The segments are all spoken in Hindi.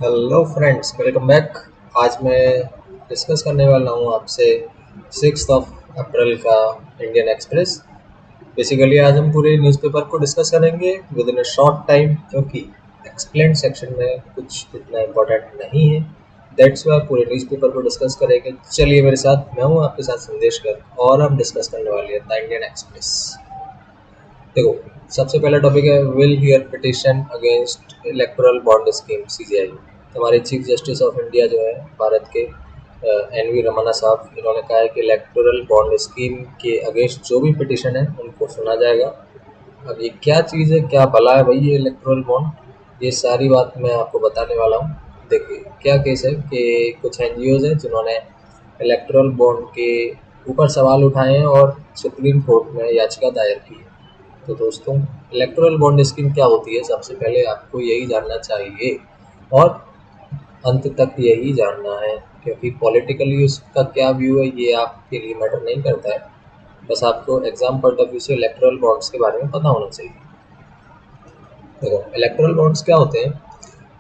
Hello friends, welcome back. आज मैं डिस्कस करने वाला हूँ आपसे 6 अप्रैल का इंडियन एक्सप्रेस। बेसिकली आज हम पूरे न्यूज़पेपर को डिस्कस करेंगे with in a short time, क्योंकि एक्सप्लेन सेक्शन में कुछ इतना इम्पोर्टेंट नहीं है। दैट्स वाई पूरे न्यूज़पेपर को डिस्कस करेंगे। चलिए मेरे साथ, मैं हूँ आपके साथ संदेश गर्ग और हम डिस्कस करने वाले हैं द इंडियन एक्सप्रेस। देखो, सबसे पहला टॉपिक है will hear petition against electoral bond scheme CGI. हमारे चीफ जस्टिस ऑफ इंडिया जो है भारत के एन वी रमन्ना साहब, इन्होंने कहा है कि इलेक्टोरल बॉन्ड स्कीम के अगेंस्ट जो भी पिटिशन है उनको सुना जाएगा। अब ये क्या चीज़ है, क्या भला है भाई ये इलेक्टोरल बॉन्ड, ये सारी बात मैं आपको बताने वाला हूँ। देखिए क्या केस है कि कुछ एनजीओज हैं जिन्होंने इलेक्टोरल बॉन्ड के ऊपर सवाल उठाए हैं और सुप्रीम कोर्ट में याचिका दायर की है। तो दोस्तों, इलेक्टोरल बॉन्ड स्कीम क्या होती है, सबसे पहले आपको यही जानना चाहिए और अंत तक यही जानना है, क्योंकि पॉलिटिकली उसका क्या व्यू है ये आपके लिए मैटर नहीं करता है। बस आपको एग्जाम पॉइंट ऑफ व्यू से इलेक्टोरल बॉन्ड्स के बारे में पता होना चाहिए। देखो, इलेक्टोरल बॉन्ड्स क्या होते हैं?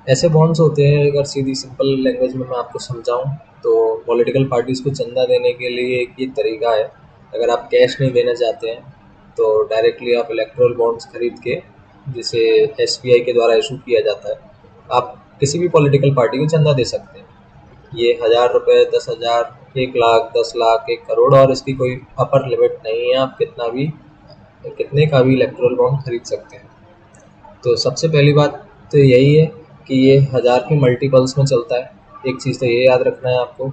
ऐसे बॉन्ड्स होते हैं, अगर सीधी सिंपल लैंग्वेज में मैं आपको समझाऊं तो पॉलिटिकल पार्टीज़ को चंदा देने के लिए एक ये तरीका है। अगर आप कैश नहीं देना चाहते हैं तो डायरेक्टली आप इलेक्टोरल बॉन्ड्स खरीद के, जिसे एसबीआई के द्वारा इशू किया जाता है, आप किसी भी पॉलिटिकल पार्टी को चंदा दे सकते हैं। ये 1000 रुपये, 10,000, 1 लाख, 10 लाख, 1 करोड़, और इसकी कोई अपर लिमिट नहीं है। आप कितने का भी इलेक्टोरल बॉन्ड खरीद सकते हैं। तो सबसे पहली बात तो यही है कि ये 1000 के मल्टीपल्स में चलता है। एक चीज़ तो ये याद रखना है आपको,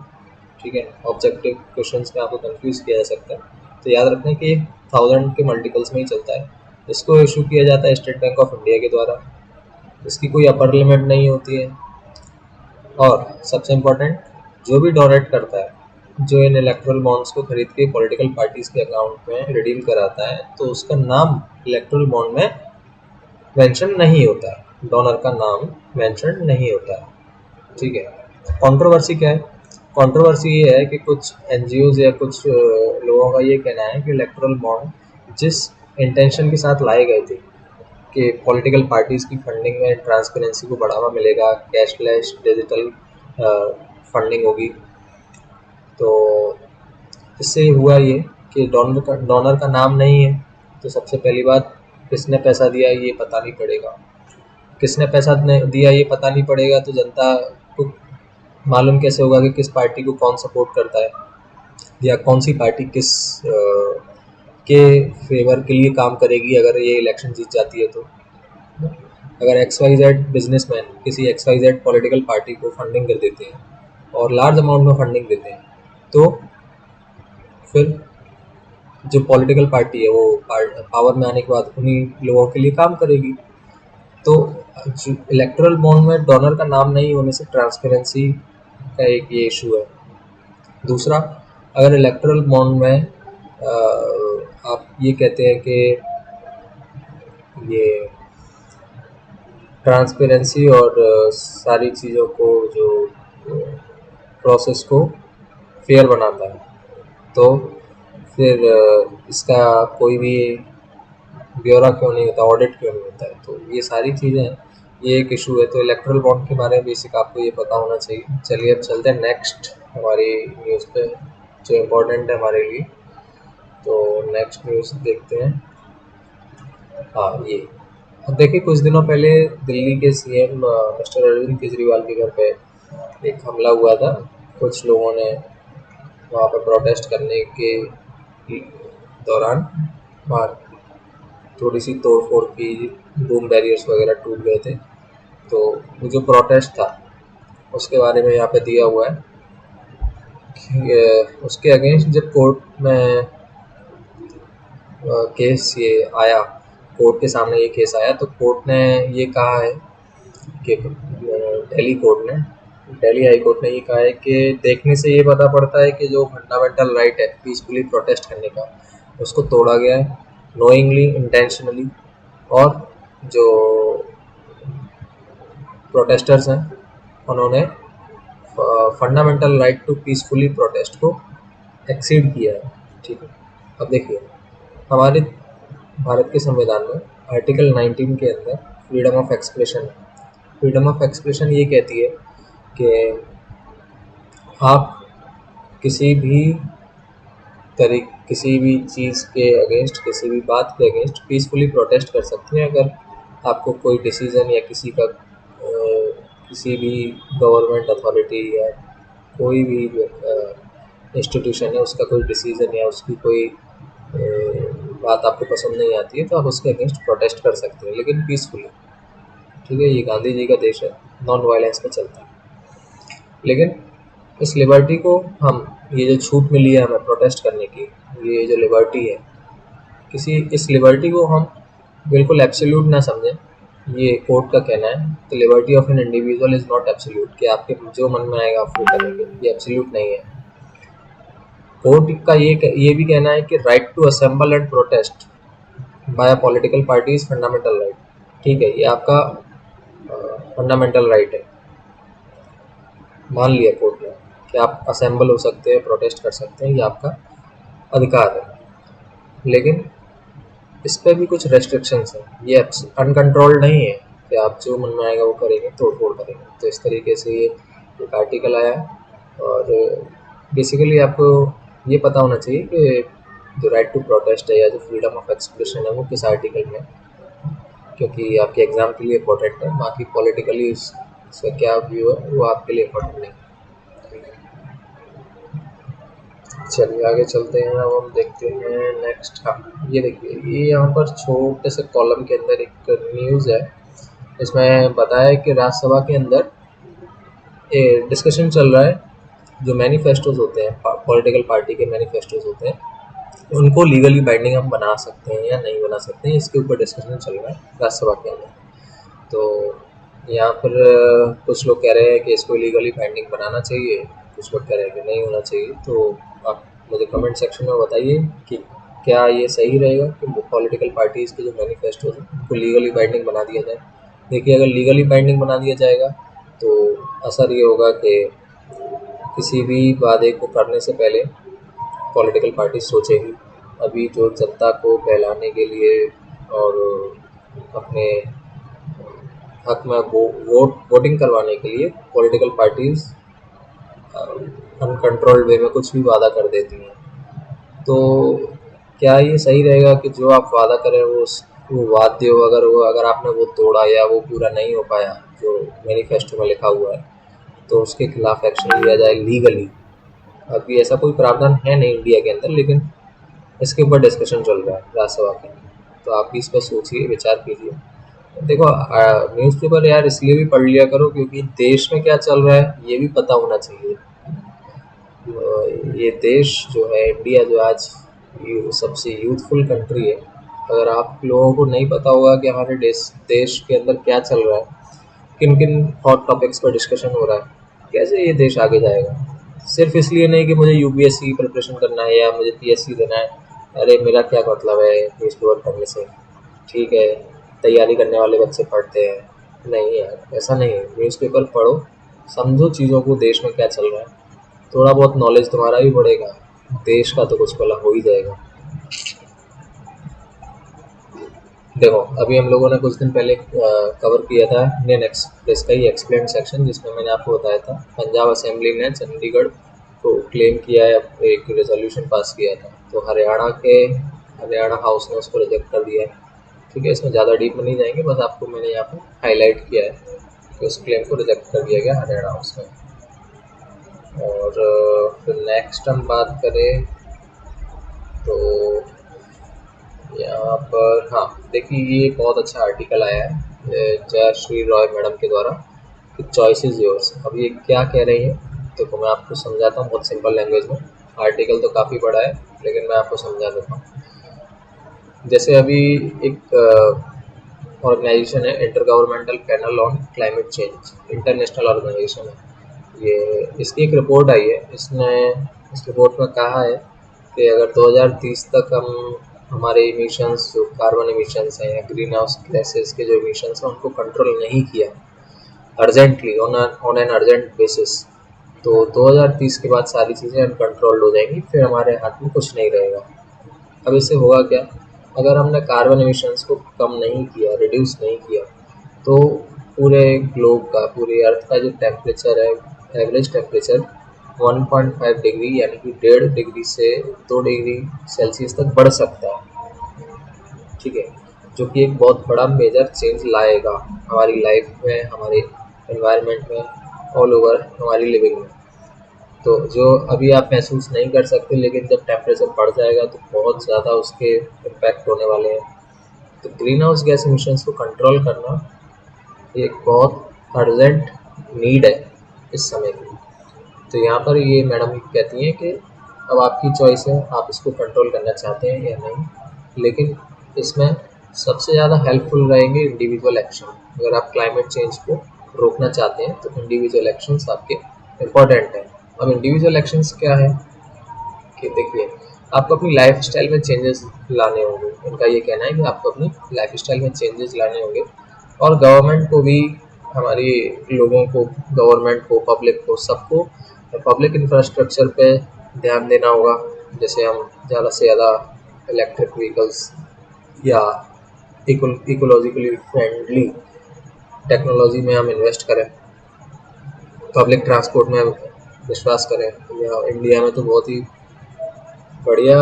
ठीक है? ऑब्जेक्टिव क्वेश्चंस में आपको कंफ्यूज किया जा सकता है, तो याद रखना है कि 1000 के मल्टीपल्स में ही चलता है। इसको इशू किया जाता है स्टेट बैंक ऑफ इंडिया के द्वारा। इसकी कोई अपर लिमिट नहीं होती है। और सबसे इम्पोर्टेंट, जो भी डोनेट करता है, जो इन इलेक्टोरल बॉन्ड्स को खरीद के पॉलिटिकल पार्टीज़ के अकाउंट में रिडीम कराता है, तो उसका नाम इलेक्टोरल बॉन्ड में मेंशन नहीं होता है। डोनर का नाम मेंशन नहीं होता है, ठीक है? कंट्रोवर्सी क्या है? कंट्रोवर्सी ये है कि कुछ एनजीओज या कुछ लोगों का ये कहना है कि इलेक्टोरल बॉन्ड जिस इंटेंशन के साथ लाए गए थे कि पॉलिटिकल पार्टीज़ की फंडिंग में ट्रांसपेरेंसी को बढ़ावा मिलेगा, कैशलेस डिजिटल फंडिंग होगी, तो इससे हुआ ये कि डोनर का नाम नहीं है। तो सबसे पहली बात, किसने पैसा दिया ये पता नहीं पड़ेगा। किसने पैसा दिया ये पता नहीं पड़ेगा तो जनता को मालूम कैसे होगा कि किस पार्टी को कौन सपोर्ट करता है, या कौन सी पार्टी किस के फेवर के लिए काम करेगी अगर ये इलेक्शन जीत जाती है। तो अगर एक्स वाई जेड बिजनेसमैन किसी X Y Z political party को फंडिंग कर देते हैं और लार्ज अमाउंट में फंडिंग देते हैं, तो फिर जो पॉलिटिकल पार्टी है वो पावर में आने के बाद उन्हीं लोगों के लिए काम करेगी। तो इलेक्टोरल बॉन्ड में डोनर का नाम नहीं होने से ट्रांसपेरेंसी का एक ये इशू है। दूसरा, अगर इलेक्टोरल बॉन्ड में आप ये कहते हैं कि ये ट्रांसपेरेंसी और सारी चीज़ों को, जो प्रोसेस को फेयर बनाता है, तो फिर इसका कोई भी ब्यौरा क्यों नहीं होता, ऑडिट क्यों नहीं होता है? तो ये सारी चीज़ें हैं, ये एक इशू है। तो इलेक्टोरल बॉन्ड के बारे में बेसिक आपको ये पता होना चाहिए। चलिए अब चलते हैं नेक्स्ट हमारी न्यूज़ पे, जो इम्पोर्टेंट है हमारे लिए। तो नेक्स्ट न्यूज़ देखते हैं। हाँ, ये अब देखिए, कुछ दिनों पहले दिल्ली के सीएम मिस्टर अरविंद केजरीवाल के घर पे एक हमला हुआ था। कुछ लोगों ने वहाँ पर प्रोटेस्ट करने के दौरान वहाँ थोड़ी सी तोड़ फोड़ की, बूम बैरियर्स वगैरह टूट गए थे। तो वो जो प्रोटेस्ट था उसके बारे में यहाँ पे दिया हुआ है कि उसके अगेंस्ट जब कोर्ट में केस ये आया, कोर्ट के सामने ये केस आया, तो कोर्ट ने ये कहा है कि दिल्ली हाई कोर्ट ने ये कहा है कि देखने से ये पता पड़ता है कि जो फंडामेंटल राइट है पीसफुली प्रोटेस्ट करने का, उसको तोड़ा गया है नोइंगली, इंटेंशनली। और जो प्रोटेस्टर्स हैं उन्होंने fundamental right to peacefully protest को एक्सीड किया है, ठीक है? अब देखिए, हमारे भारत के संविधान में आर्टिकल 19 के अंदर फ्रीडम ऑफ एक्सप्रेशन है। फ्रीडम ऑफ एक्सप्रेशन ये कहती है कि आप किसी भी चीज़ के अगेंस्ट, किसी भी बात के अगेंस्ट पीसफुली प्रोटेस्ट कर सकते हैं। अगर आपको कोई डिसीज़न या किसी भी गवर्नमेंट अथॉरिटी या कोई भी इंस्टीट्यूशन है उसका कोई डिसीज़न या उसकी कोई बात आपको पसंद नहीं आती है तो आप उसके अगेंस्ट प्रोटेस्ट कर सकते हैं, लेकिन पीसफुली। ठीक है, ये गांधी जी का देश है, नॉन वायलेंस पे चलता है। लेकिन इस लिबर्टी को हम, ये जो छूट मिली है हमें प्रोटेस्ट करने की, ये जो लिबर्टी है, इस लिबर्टी को हम बिल्कुल एब्सोल्यूट ना समझें। ये कोर्ट का कहना है, the liberty of an individual is not absolute, कि आपके जो मन में आएगा आप वो करेंगे, ये एब्सोल्यूट नहीं है। कोर्ट का ये भी कहना है कि right to assemble and protest by a political party is fundamental right. ठीक है, ये आपका फंडामेंटल राइट है, मान लिया कोर्ट ने कि आप असेंबल हो सकते हैं, प्रोटेस्ट कर सकते हैं, ये आपका अधिकार है। लेकिन इस पर भी कुछ रेस्ट्रिक्शंस हैं, ये अनकंट्रोल्ड नहीं है कि आप जो मन में आएगा वो करेंगे, तोड़ फोड़ करेंगे। तो इस तरीके से ये एक आर्टिकल आया है। और बेसिकली आपको ये पता होना चाहिए कि जो राइट टू प्रोटेस्ट है या जो फ्रीडम ऑफ एक्सप्रेशन है वो किस आर्टिकल में, क्योंकि आपके एग्ज़ाम के लिए इम्पोर्टेंट है। बाकी पॉलिटिकली उसका क्या व्यू है वो आपके लिए इम्पोर्टेंट नहीं। चलिए आगे चलते हैं। अब हम देखते हैं नेक्स्ट। हाँ, ये देखिए, ये यहाँ पर छोटे से कॉलम के अंदर एक न्यूज़ है। इसमें बताया है कि राज्यसभा के अंदर डिस्कशन चल रहा है, जो मैनिफेस्टोज होते हैं, पॉलिटिकल पार्टी के मैनिफेस्टोज होते हैं, उनको लीगली बाइंडिंग हम बना सकते हैं या नहीं बना सकते हैं, इसके ऊपर डिस्कशन चल रहा है राज्यसभा के अंदर। तो यहाँ पर कुछ लोग कह रहे हैं कि इसको लीगली बाइंडिंग बनाना चाहिए, कुछ लोग कह रहे हैं कि नहीं होना चाहिए। तो आप मुझे कमेंट सेक्शन में बताइए कि क्या ये सही रहेगा कि पॉलिटिकल पार्टीज़ के जो मैनिफेस्टो हैं उनको लीगली बाइंडिंग बना दिया जाए। देखिए, अगर लीगली बाइंडिंग बना दिया जाएगा तो असर ये होगा कि किसी भी वादे को करने से पहले पॉलिटिकल पार्टी सोचेगी। अभी जो जनता को बहलाने के लिए और अपने हक में वोटिंग करवाने के लिए पॉलिटिकल पार्टीज अनकंट्रोल्ड वे में कुछ भी वादा कर देती हैं। तो क्या ये सही रहेगा कि जो आप वादा करें वो वाद्य हो, अगर आपने वो तोड़ा या वो पूरा नहीं हो पाया जो मैनिफेस्टो में लिखा हुआ है, तो उसके खिलाफ एक्शन लिया जाए लीगली। अभी ऐसा कोई प्रावधान है नहीं इंडिया के अंदर, लेकिन इसके ऊपर डिस्कशन चल रहा है राज्यसभा के अंदर। तो आप भी इस पर सोचिए, विचार कीजिए। देखो, न्यूज़पेपर यार इसलिए भी पढ़ लिया करो क्योंकि देश में क्या चल रहा है ये भी पता होना चाहिए। ये देश जो है इंडिया, जो आज सबसे यूथफुल कंट्री है, अगर आप लोगों को नहीं पता होगा कि हमारे देश के अंदर क्या चल रहा है, किन किन हॉट टॉपिक्स पर डिस्कशन हो रहा है, कैसे ये देश आगे जाएगा। सिर्फ इसलिए नहीं कि मुझे यूपीएससी की प्रिपरेशन करना है या मुझे पीएससी देना है। अरे मेरा क्या मतलब है न्यूज़पेपर पढ़ने से? ठीक है, तैयारी करने वाले बच्चे पढ़ते हैं, नहीं यार ऐसा नहीं है। न्यूज़पेपर पढ़ो, समझो चीज़ों को, देश में क्या चल रहा है, थोड़ा बहुत नॉलेज तुम्हारा भी बढ़ेगा, देश का तो कुछ भला हो ही जाएगा। देखो, अभी हम लोगों ने कुछ दिन पहले कवर किया था इंडियन एक्सप्रेस का ही एक्सप्लेन सेक्शन, जिसमें मैंने आपको बताया था पंजाब असेंबली ने चंडीगढ़ को क्लेम किया है, एक रेजोल्यूशन पास किया था। तो हरियाणा हाउस ने उसको रिजेक्ट कर दिया है। ठीक है, इसमें ज़्यादा डीप में नहीं जाएंगे, बस आपको मैंने यहाँ पर हाईलाइट किया है कि उस क्लेम को रिजेक्ट कर दिया गया हरियाणा हाउस में। और फिर नेक्स्ट हम बात करें तो यहाँ पर, हाँ देखिए, ये बहुत अच्छा आर्टिकल आया है जयश्री रॉय मैडम के द्वारा कि चॉइस इज़ योर्स। अब ये क्या कह रही है तो मैं आपको समझाता हूँ बहुत सिंपल लैंग्वेज में। आर्टिकल तो काफ़ी बड़ा है लेकिन मैं आपको समझा देता हूँ। जैसे अभी एक ऑर्गेनाइजेशन है, intergovernmental panel on climate change, international organisation है ये। इसकी एक रिपोर्ट आई है, इसने इस रिपोर्ट में कहा है कि अगर 2030 तक हम हमारे इमिशंस, जो कार्बन इमिशंस हैं या ग्रीन हाउस गैसेस के जो इमिशंस हैं उनको कंट्रोल नहीं किया urgently, on an urgent basis, तो 2030 के बाद सारी चीज़ें अनकंट्रोल्ड हो जाएंगी, फिर हमारे हाथ में कुछ नहीं रहेगा। अब इससे होगा क्या, अगर हमने कार्बन एमिशंस को कम नहीं किया, रिड्यूस नहीं किया, तो पूरे ग्लोब का, पूरे अर्थ का जो टेम्परेचर है, एवरेज टेम्परेचर 1.5 डिग्री यानी कि 1.5 डिग्री से 2 डिग्री सेल्सियस तक बढ़ सकता है। ठीक है, जो कि एक बहुत बड़ा मेजर चेंज लाएगा हमारी लाइफ में, हमारे एनवायरनमेंट में, ऑल ओवर हमारी लिविंग में। तो जो अभी आप महसूस नहीं कर सकते, लेकिन जब टेम्परेचर बढ़ जाएगा तो बहुत ज़्यादा उसके इम्पैक्ट होने वाले हैं। तो ग्रीन हाउस गैस इमिशंस को कंट्रोल करना एक बहुत अर्जेंट नीड है इस समय की। तो यहाँ पर ये मैडम कहती हैं कि अब आपकी चॉइस है, आप इसको कंट्रोल करना चाहते हैं या नहीं, लेकिन इसमें सबसे ज़्यादा हेल्पफुल रहेंगे इंडिविजुअल एक्शन। अगर आप क्लाइमेट चेंज को रोकना चाहते हैं तो इंडिविजुअल एक्शंस आपके इम्पॉर्टेंट हैं। अब इंडिविजुअल एक्शंस क्या है कि देखिए, आपको अपनी लाइफ स्टाइल में चेंजेस लाने होंगे। उनका ये कहना है कि आपको अपनी लाइफ स्टाइल में चेंजेस लाने होंगे, और गवर्नमेंट को भी, हमारी लोगों को, गवर्नमेंट को, पब्लिक को, सबको पब्लिक इंफ्रास्ट्रक्चर पे ध्यान देना होगा। जैसे हम ज़्यादा से ज़्यादा इलेक्ट्रिक व्हीकल्स या इकोलॉजिकली फ्रेंडली टेक्नोलॉजी में हम इन्वेस्ट करें, पब्लिक ट्रांसपोर्ट में विश्वास करें। या इंडिया में तो बहुत ही बढ़िया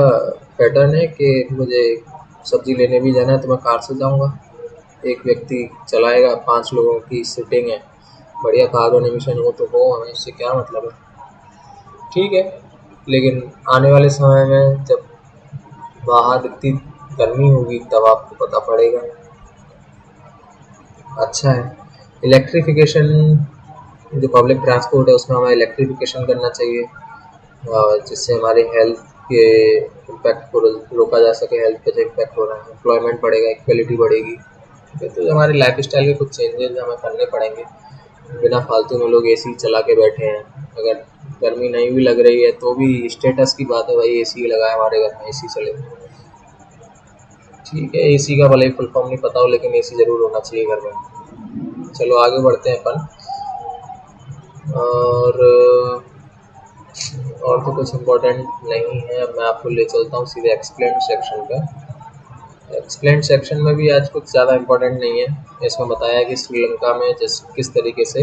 पैटर्न है कि मुझे सब्जी लेने भी जाना है तो मैं कार से जाऊंगा, एक व्यक्ति चलाएगा, 5 लोगों की सीटिंग है, बढ़िया कार्बन एमिशन हो तो हो, हमें इससे क्या मतलब है। ठीक है, लेकिन आने वाले समय में जब बाहर इतनी गर्मी होगी तब आपको पता पड़ेगा। अच्छा है, इलेक्ट्रिफिकेशन, जो पब्लिक ट्रांसपोर्ट है उसमें हमें इलेक्ट्रिफिकेशन करना चाहिए, जिससे हमारे हेल्थ के इम्पैक्ट को रोका जा सके। हेल्थ पे जो इम्पैक्ट हो रहा है, एम्प्लॉयमेंट बढ़ेगा, इक्वलिटी बढ़ेगी। ठीक है, तो हमारे लाइफ स्टाइल के कुछ चेंजेस हमें करने पड़ेंगे। बिना फालतू में लोग एसी चला के बैठे हैं, अगर गर्मी नहीं भी लग रही है तो भी स्टेटस की बात है, भाई एसी लगा है हमारे घर में, एसी चले। ठीक है, एसी का भले ही फुल फॉर्म नहीं पता हो, लेकिन एसी ज़रूर होना चाहिए घर में। चलो आगे बढ़ते हैं अपन। और तो कुछ इम्पोर्टेंट नहीं है। अब मैं आपको ले चलता हूँ सीधे एक्सप्लेन सेक्शन पे। एक्सप्लेन सेक्शन में भी आज कुछ ज़्यादा इम्पोर्टेंट नहीं है। इसमें बताया कि श्रीलंका में किस तरीके से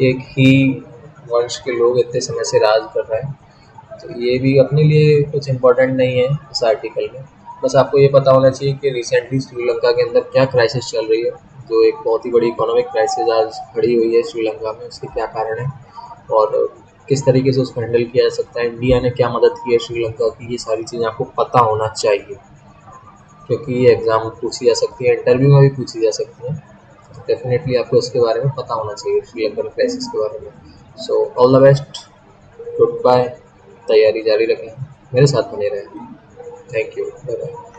एक ही वंश के लोग इतने समय से राज कर रहे हैं। तो ये भी अपने लिए कुछ इम्पोर्टेंट नहीं है इस आर्टिकल में। बस आपको ये पता होना चाहिए कि रिसेंटली श्रीलंका के अंदर क्या क्राइसिस चल रही है, जो एक बहुत ही बड़ी इकोनॉमिक क्राइसिस आज खड़ी हुई है श्रीलंका में। उसके क्या कारण है और किस तरीके से उसको हैंडल किया जा सकता है, इंडिया ने क्या मदद की है श्रीलंका की, ये सारी चीज़ें आपको पता होना चाहिए, क्योंकि ये एग्ज़ाम में पूछी जा सकती है, इंटरव्यू में भी पूछी जा सकती है। तो डेफिनेटली आपको इसके बारे में पता होना चाहिए, श्रीलंकन क्राइसिस के बारे में। So all the best, goodbye, तैयारी जारी रखें, मेरे साथ बने रहें। Thank you, bye bye.